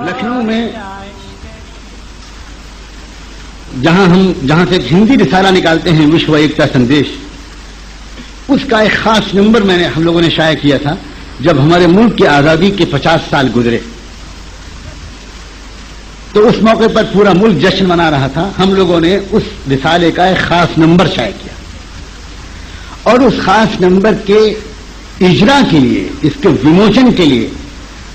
لکھنؤ میں جہاں سے ایک ہندی رسالہ نکالتے ہیں وشو ایکتا سندیش، اس کا ایک خاص نمبر ہم لوگوں نے شائع کیا تھا جب ہمارے ملک کی آزادی کے 50 سال گزرے، تو اس موقع پر پورا ملک جشن منا رہا تھا۔ ہم لوگوں نے اس رسالے کا ایک خاص نمبر شائع کیا اور اس خاص نمبر کے اجرا کے لیے، اس کے وموچن کے لیے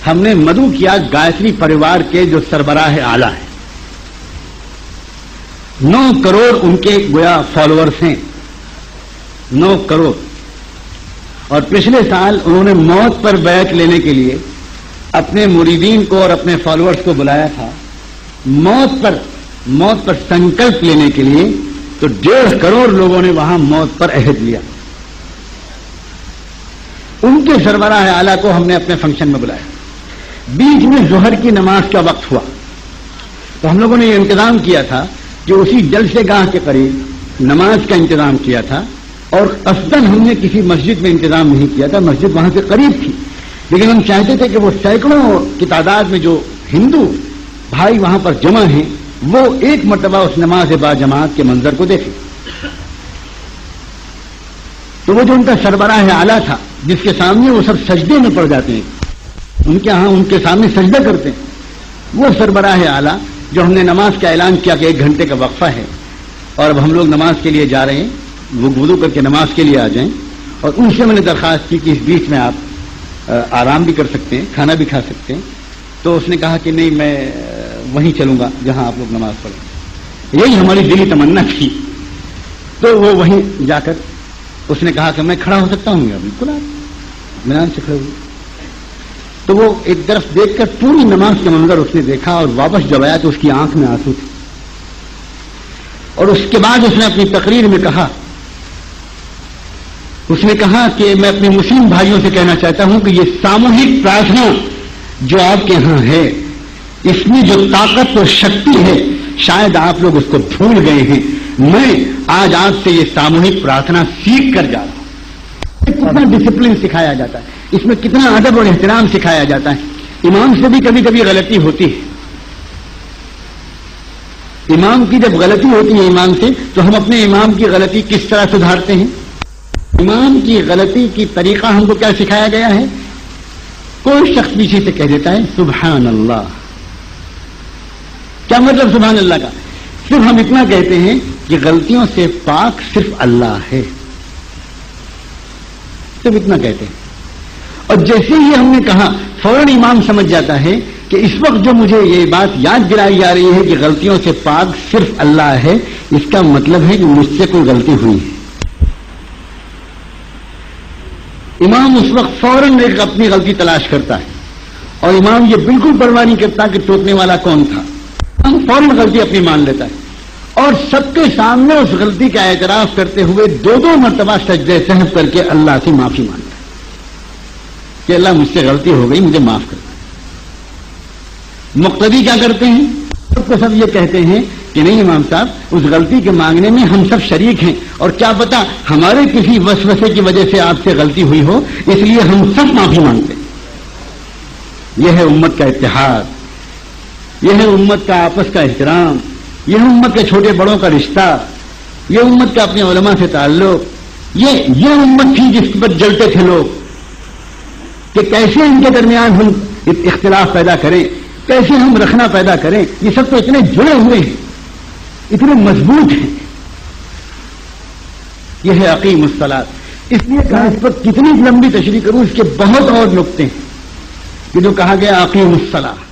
ہم نے مدعو کیا گایتری پریوار کے جو سربراہ اعلیٰ ہیں، 9 کروڑ ان کے گویا فالوورز ہیں، 9 کروڑ، اور پچھلے سال انہوں نے موت پر بیعت لینے کے لیے اپنے مریدین کو اور اپنے فالوورز کو بلایا تھا، موت پر سنکلپ لینے کے لیے، تو 1.5 کروڑ لوگوں نے وہاں موت پر عہد لیا۔ ان کے سربراہ اعلیٰ کو ہم نے اپنے فنکشن میں بلایا۔ بیچ میں ظہر کی نماز کا وقت ہوا تو ہم لوگوں نے یہ انتظام کیا تھا کہ اسی جلسے گاہ کے قریب نماز کا انتظام کیا تھا، اور قصداً ہم نے کسی مسجد میں انتظام نہیں کیا تھا، مسجد وہاں سے قریب تھی، لیکن ہم چاہتے تھے کہ وہ سینکڑوں کی تعداد میں جو ہندو بھائی وہاں پر جمع ہیں وہ ایک مرتبہ اس نماز با جماعت کے منظر کو دیکھیں۔ تو وہ جو ان کا سربراہ اعلیٰ تھا جس کے سامنے وہ سب سجدے میں پڑ جاتے ہیں، ان کے سامنے سجدہ کرتے ہیں، وہ سربراہ اعلیٰ جو ہم نے نماز کا اعلان کیا کہ 1 گھنٹے کا وقفہ ہے اور اب ہم لوگ نماز کے لیے جا رہے ہیں، وہ وضو کر کے نماز کے لیے آ جائیں، اور ان سے میں نے درخواست کی کہ اس بیچ میں آپ آرام بھی کر سکتے ہیں، کھانا بھی کھا سکتے ہیں، تو اس نے کہا کہ نہیں، میں وہیں چلوں گا جہاں آپ لوگ نماز پڑھیں۔ یہی ہماری دلی تمنا تھی، تو وہ وہیں جا کر اس نے کہا کہ میں کھڑا ہو سکتا ہوں، بالکل آپ اطمینان سے کھڑے ہوئے۔ تو وہ ایک طرف دیکھ کر پوری نماز کے منظر اس نے دیکھا، اور واپس جب آیا تو اس کی آنکھ میں آنسو تھے، اور اس کے بعد اس نے اپنی تقریر میں کہا کہ میں اپنے مسلم بھائیوں سے کہنا چاہتا ہوں کہ یہ ساموہک پرارتھنا جو آپ کے ہاں ہے، اس میں جو طاقت اور شکتی ہے شاید آپ لوگ اس کو بھول گئے ہیں۔ میں آج آپ سے یہ ساموہک پرارتھنا سیکھ کر جا رہا ہوں۔ کتنا ڈسپلن سکھایا جاتا ہے، اس میں کتنا ادب اور احترام سکھایا جاتا ہے۔ امام سے بھی کبھی کبھی غلطی ہوتی ہے، امام کی جب غلطی ہوتی ہے امام سے، تو ہم اپنے امام کی غلطی کس طرح سدھارتے ہیں؟ امام کی غلطی کی طریقہ ہم کو کیا سکھایا گیا ہے؟ کوئی شخص پیچھے سے کہہ دیتا ہے سبحان اللہ، کیا مطلب سبحان اللہ کا؟ صرف ہم اتنا کہتے ہیں کہ غلطیوں سے پاک صرف اللہ ہے، صرف اتنا کہتے ہیں، اور جیسے ہی ہم نے کہا فوراً امام سمجھ جاتا ہے کہ اس وقت جو مجھے یہ بات یاد دلائی جا رہی ہے کہ غلطیوں سے پاک صرف اللہ ہے، اس کا مطلب ہے کہ مجھ سے کوئی غلطی ہوئی ہے۔ امام اس وقت فوراً اپنی غلطی تلاش کرتا ہے، اور امام یہ بالکل پرواہ نہیں کرتا کہ ٹوکنے والا کون تھا، ہم فوراً غلطی اپنی مان لیتا ہے، اور سب کے سامنے اس غلطی کا اعتراف کرتے ہوئے 2 مرتبہ سجدہ سہو کر کے اللہ سے معافی مانگتا ہے کہ اللہ مجھ سے غلطی ہو گئی، مجھے معاف کر۔ مقتدی کیا کرتے ہیں؟ سب کو سب یہ کہتے ہیں کہ نہیں امام صاحب، اس غلطی کے مانگنے میں ہم سب شریک ہیں، اور کیا پتا ہمارے کسی وسوسے کی وجہ سے آپ سے غلطی ہوئی ہو، اس لیے ہم سب معافی مانگتے ہیں۔ یہ ہے امت کا اتحاد، یہ ہے امت کا آپس کا احترام، یہ ہے امت کے چھوٹے بڑوں کا رشتہ، یہ امت کا اپنے علماء سے تعلق، یہ امت تھی جس پر جلتے تھے لوگ کہ کیسے ان کے درمیان ہم اختلاف پیدا کریں، کیسے ہم رکھنا پیدا کریں۔ یہ سب تو اتنے جڑے ہوئے ہیں، اتنے مضبوط ہیں۔ یہ ہے اقیم الصلاۃ۔ اس لیے کہا اس پر کتنی لمبی تشریح کروں، اس کے بہت اور نقطے ہیں کہ جو کہا گیا اقیم الصلاۃ۔